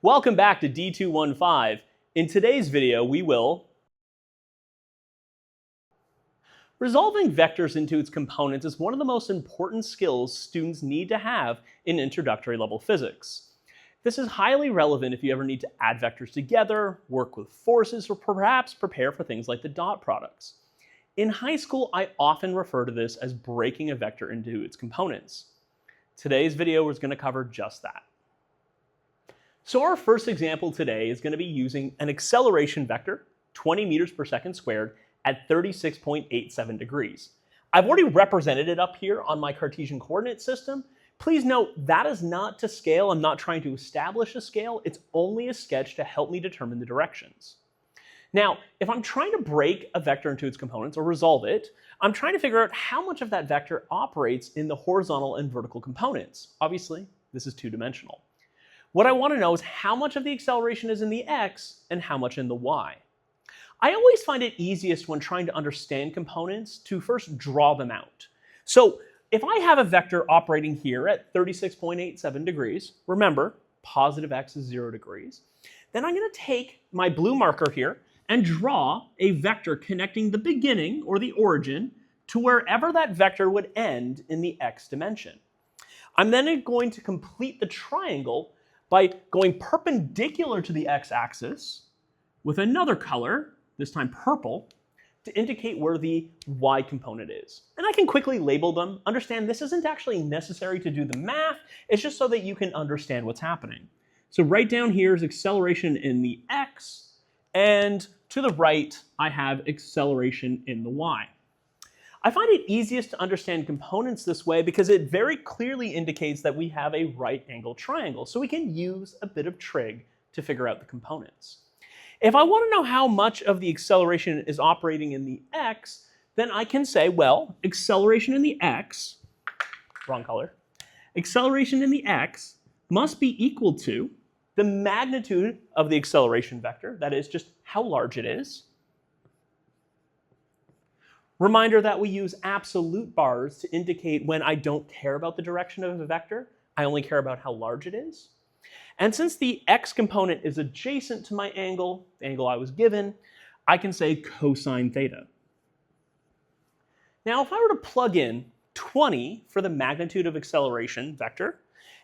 Welcome back to D215. In today's video, we will resolving vectors into its components is one of the most important skills students need to have in introductory level physics. This is highly relevant if you ever need to add vectors together, work with forces, or perhaps prepare for things like the dot products. In high school, I often refer to this as breaking a vector into its components. Today's video is going to cover just that. So our first example today is going to be using an acceleration vector, 20 meters per second squared, at 36.87 degrees. I've already represented it up here on my Cartesian coordinate system. Please note that is not to scale. I'm not trying to establish a scale. It's only a sketch to help me determine the directions. Now, if I'm trying to break a vector into its components or resolve it, I'm trying to figure out how much of that vector operates in the horizontal and vertical components. Obviously, this is two-dimensional. What I want to know is how much of the acceleration is in the x and how much in the y. I always find it easiest when trying to understand components to first draw them out. So if I have a vector operating here at 36.87 degrees, remember, positive x is 0 degrees, then I'm going to take my blue marker here and draw a vector connecting the beginning, or the origin, to wherever that vector would end in the x dimension. I'm then going to complete the triangle by going perpendicular to the x-axis with another color, this time purple, to indicate where the y component is. And I can quickly label them. Understand this isn't actually necessary to do the math, it's just so that you can understand what's happening. So right down here is acceleration in the x, and to the right I have acceleration in the y. I find it easiest to understand components this way because it very clearly indicates that we have a right angle triangle, so we can use a bit of trig to figure out the components. If I want to know how much of the acceleration is operating in the x, then I can say, well, acceleration in the x, wrong color, acceleration in the x must be equal to the magnitude of the acceleration vector, that is just how large it is. Reminder that we use absolute bars to indicate when I don't care about the direction of a vector, I only care about how large it is. And since the x component is adjacent to my angle, the angle I was given, I can say cosine theta. Now, if I were to plug in 20 for the magnitude of acceleration vector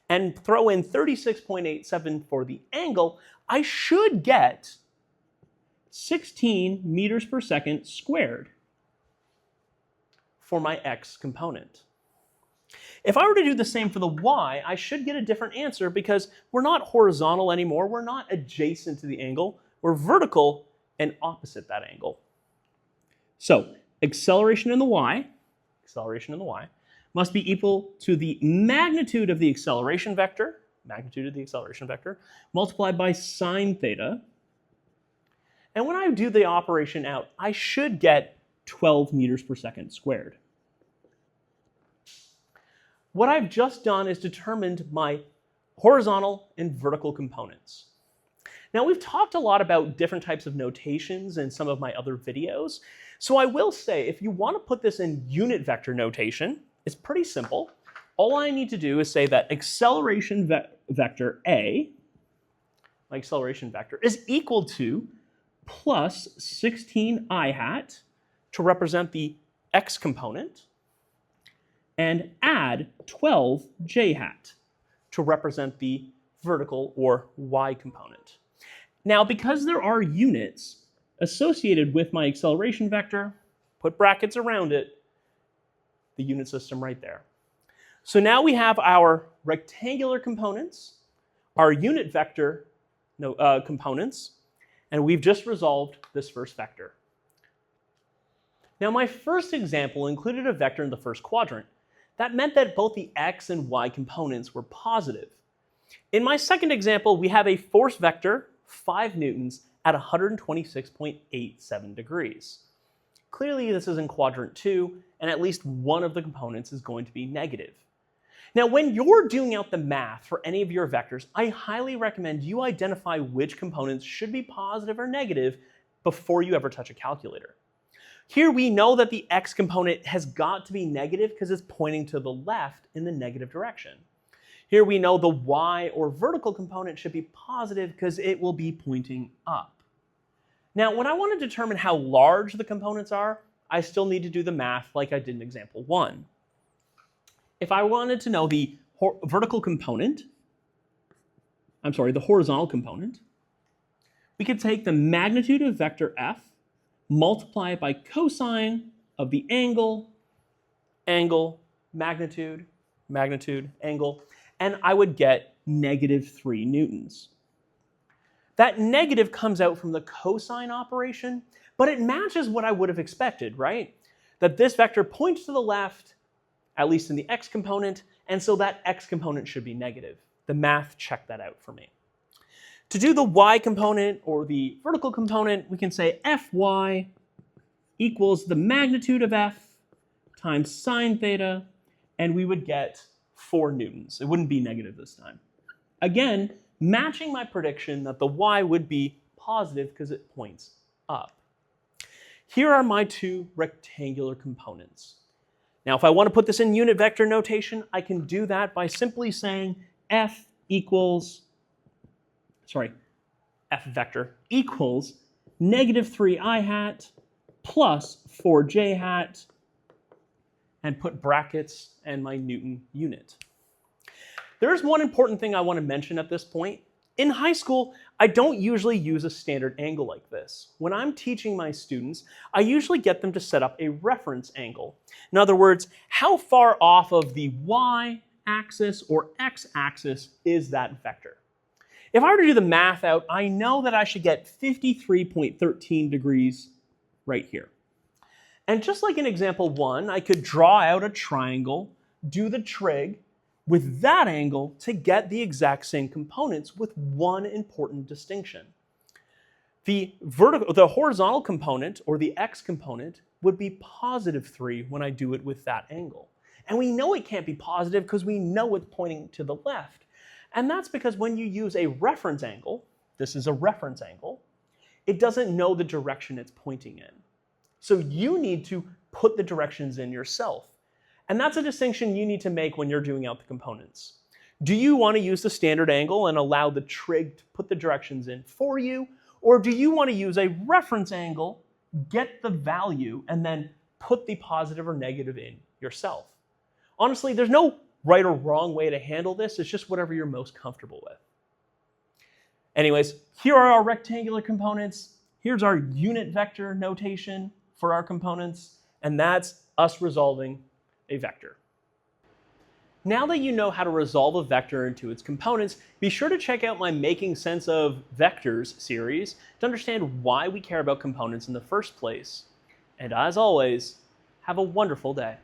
and throw in 36.87 for the angle, I should get 16 meters per second squared for my x component. If I were to do the same for the y, I should get a different answer because we're not horizontal anymore, we're not adjacent to the angle, we're vertical and opposite that angle. So acceleration in the y must be equal to the magnitude of the acceleration vector, multiplied by sine theta. And when I do the operation out, I should get 12 meters per second squared. What I've just done is determined my horizontal and vertical components. Now, we've talked a lot about different types of notations in some of my other videos, so I will say if you want to put this in unit vector notation, it's pretty simple. All I need to do is say that acceleration vector A, my acceleration vector, is equal to plus 16I hat to represent the x component, and add 12j hat to represent the vertical or y component. Now, because there are units associated with my acceleration vector, put brackets around it, the unit system right there. So now we have our rectangular components, our unit vector components, and we've just resolved this first vector. Now, my first example included a vector in the first quadrant. That meant that both the x and y components were positive. In my second example, we have a force vector, 5 newtons, at 126.87 degrees. Clearly, this is in quadrant 2, and at least one of the components is going to be negative. Now, when you're doing out the math for any of your vectors, I highly recommend you identify which components should be positive or negative before you ever touch a calculator. Here we know that the x component has got to be negative because it's pointing to the left in the negative direction. Here we know the y or vertical component should be positive because it will be pointing up. Now, when I want to determine how large the components are, I still need to do the math like I did in example 1. If I wanted to know the horizontal component, we could take the magnitude of vector f, multiply it by cosine of the angle, magnitude, angle, and I would get -3 newtons. That negative comes out from the cosine operation, but it matches what I would have expected, right? That this vector points to the left, at least in the x component, and so that x component should be negative. The math checked that out for me. To do the y component or the vertical component, we can say Fy equals the magnitude of f times sine theta, and we would get 4 newtons. It wouldn't be negative this time. Again, matching my prediction that the y would be positive because it points up. Here are my 2 rectangular components. Now, if I want to put this in unit vector notation, I can do that by simply saying f vector equals -3i hat plus 4j hat, and put brackets and my Newton unit. There's one important thing I want to mention at this point. In high school, I don't usually use a standard angle like this. When I'm teaching my students, I usually get them to set up a reference angle. In other words, how far off of the y-axis or x-axis is that vector? If I were to do the math out, I know that I should get 53.13 degrees right here. And just like in example 1, I could draw out a triangle, do the trig, with that angle to get the exact same components with one important distinction. The horizontal component, or the x component, would be +3 when I do it with that angle. And we know it can't be positive because we know it's pointing to the left. And that's because when you use a reference angle, this is a reference angle, it doesn't know the direction it's pointing in. So you need to put the directions in yourself. And that's a distinction you need to make when you're doing out the components. Do you want to use the standard angle and allow the trig to put the directions in for you? Or do you want to use a reference angle, get the value, and then put the positive or negative in yourself? Honestly, there's no right or wrong way to handle this. It's just whatever you're most comfortable with. Anyways, here are our rectangular components. Here's our unit vector notation for our components, and that's us resolving a vector. Now that you know how to resolve a vector into its components, be sure to check out my Making Sense of Vectors series to understand why we care about components in the first place. And as always, have a wonderful day.